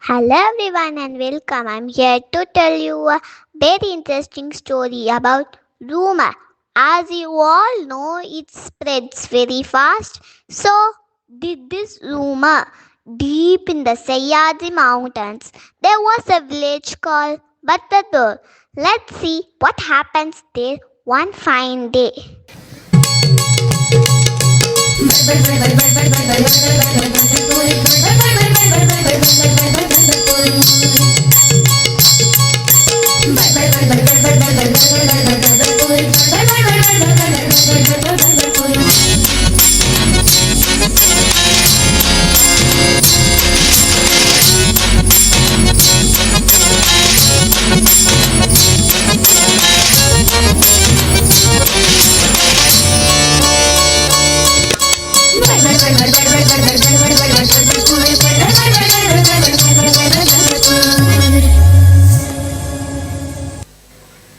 Hello everyone and welcome. I'm here to tell you a very interesting story about rumor. As you all know, it spreads very fast. So, did this rumor deep in the Sahyadri Mountains, there was a village called Battadur. Let's see what happens there one fine day.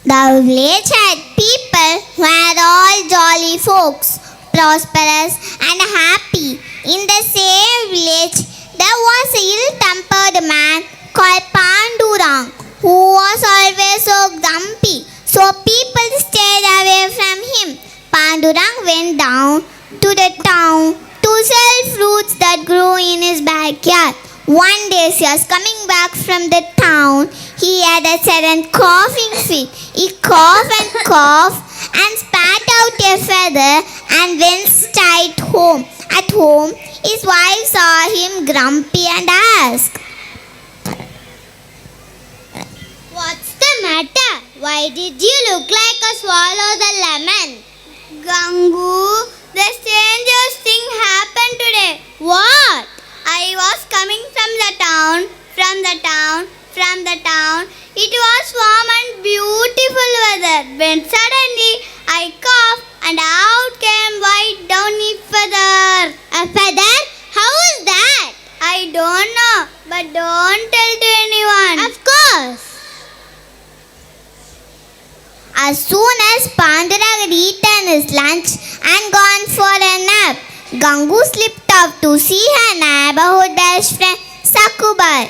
The village had people who were all jolly folks, prosperous and happy. In the same village, there was a ill-tempered man called Pandurang, who was always so grumpy. So people stayed away from him. Pandurang went down to the town to sell fruits that grew in his backyard. One day, as he was coming back from the town, he had a sudden coughing fit. He coughed and spat out a feather and went straight home. At home, his wife saw him grumpy and asked, "What's the matter? Why did you look like a swallow the lemon?" "Gangu, the strangest thing happened today." "What?" "I was coming from the town. It was warm and beautiful weather when suddenly I coughed and out came white downy feather." "A feather? How is that?" "I don't know, but don't tell to anyone." "Of course." As soon as Pandurang had eaten his lunch and gone for a nap, Gangu slipped off to see her neighborhood best friend Sakubai.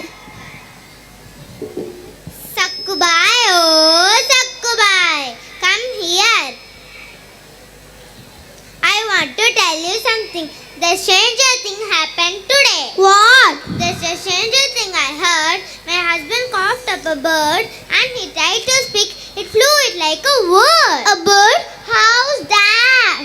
"Sakubai, oh Sakubai, come here. I want to tell you something. The stranger thing happened today." "What?" "There's a stranger thing I heard. My husband coughed up a bird and he tried to speak. It flew it like a word." "A bird? "How's that?"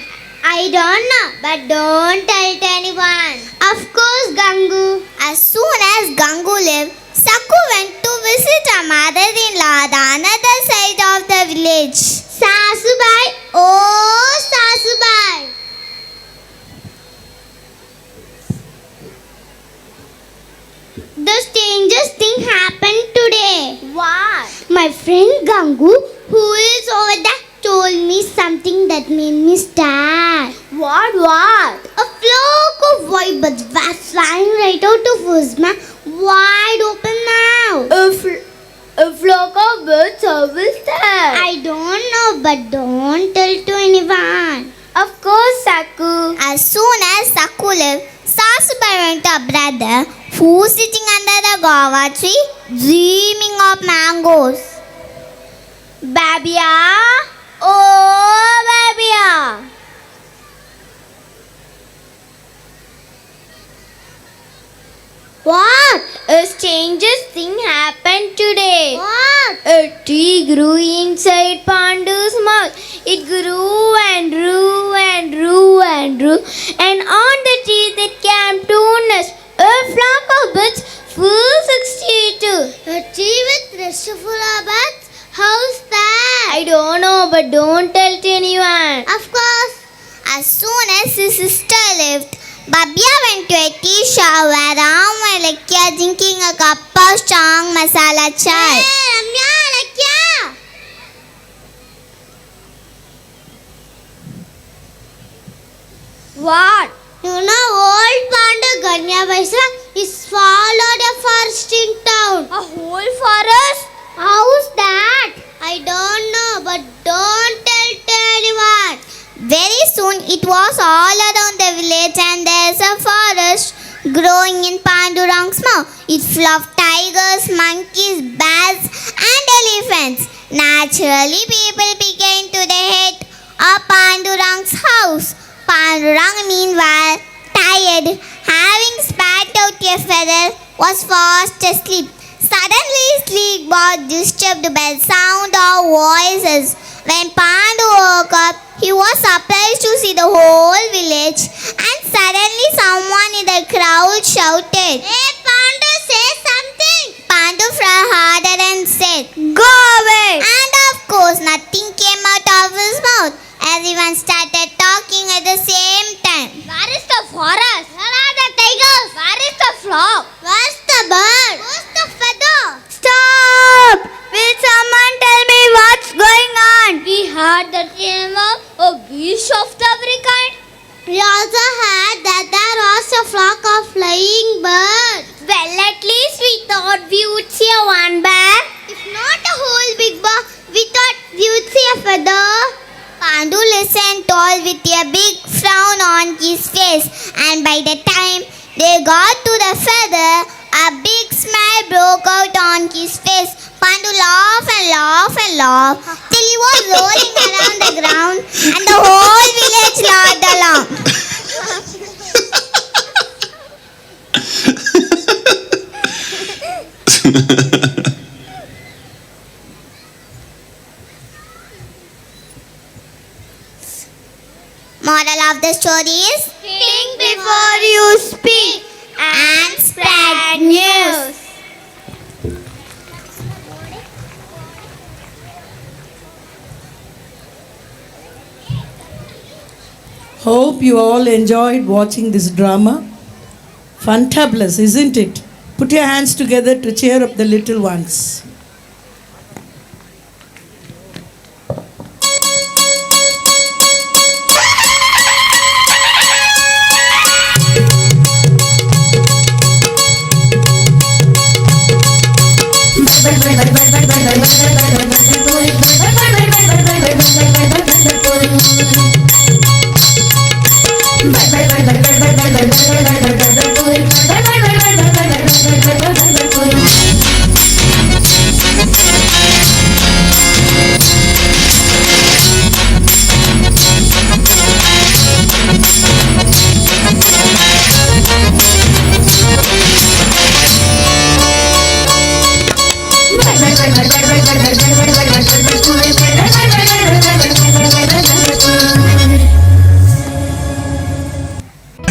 "I don't know, but don't tell to anyone." Of course, Gangu. As soon as Gangu left, Sakku went to visit her mother-in-law at another side of the village. "Sasubai, oh Sasubai." The strangest thing happened today. "What?" My friend Gangu, who is over there, told me something that made me stare. What? A flock of white birds were flying right out of his mouth, wide open mouth. A flock of birds, how is that? I don't know, but don't tell to anyone. Of course, Saku. As soon as Sakku left, Sasubai went to her brother, who was sitting under the guava tree, dreaming of mangoes. "Babia, oh Babia." What? A strangest thing happened today. What? A tree grew inside Pandu's mouth. It grew and grew and grew and grew, and on the tree that came two nests. A flock of birds, full 62. A tree with rest full of birds? How's that? I don't know, but don't tell to anyone. Of course. As soon as his sister left, Babia went to a tea shop where Ram and Lakya drinking a cup of strong masala chai. Hey, Ramya, Lakya. What? You know, old Pandu Ganyavaisa is swallowed a forest in town. A whole forest? How's that? I don't know, but don't tell to anyone. Very soon it was all around the village and there's a forest growing in Pandurang's mouth. It's full of tigers, monkeys, bears, and elephants. Naturally, people began to the head of Pandurang's house. Pandurang, meanwhile, tired, having spat out a feather, was fast asleep. Suddenly, sleep was disturbed by the sound of voices. When Pandu woke up, he was surprised to see the whole village, and suddenly someone in the crowd shouted, "Hey Pandu, say something!" Pandu frowned harder and said, "Go away!" And of course, nothing came out of his mouth. Everyone started talking at the same time. "Where is the forest? Where are the tigers? Where is the flock? Where's the bird? Where's the feather?" Stop! Will someone tell me what's going on? We heard the name of a beast of every kind. We also heard that there was a flock of flying birds. Well, at least we thought we would see a one bear. If not a whole big bird, we thought we would see a feather. Pandu listened all with a big frown on his face, and by the time they got to the feather, a big smile broke out on his face. Pandu laughed and laughed and laughed till he was rolling around the ground, and the whole village laughed along. Moral of the story is: Think before you speak and spread news. Hope you all enjoyed watching this drama. Fantabulous, isn't it? Put your hands together to cheer up the little ones.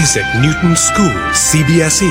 Issac Newton School, Cbse.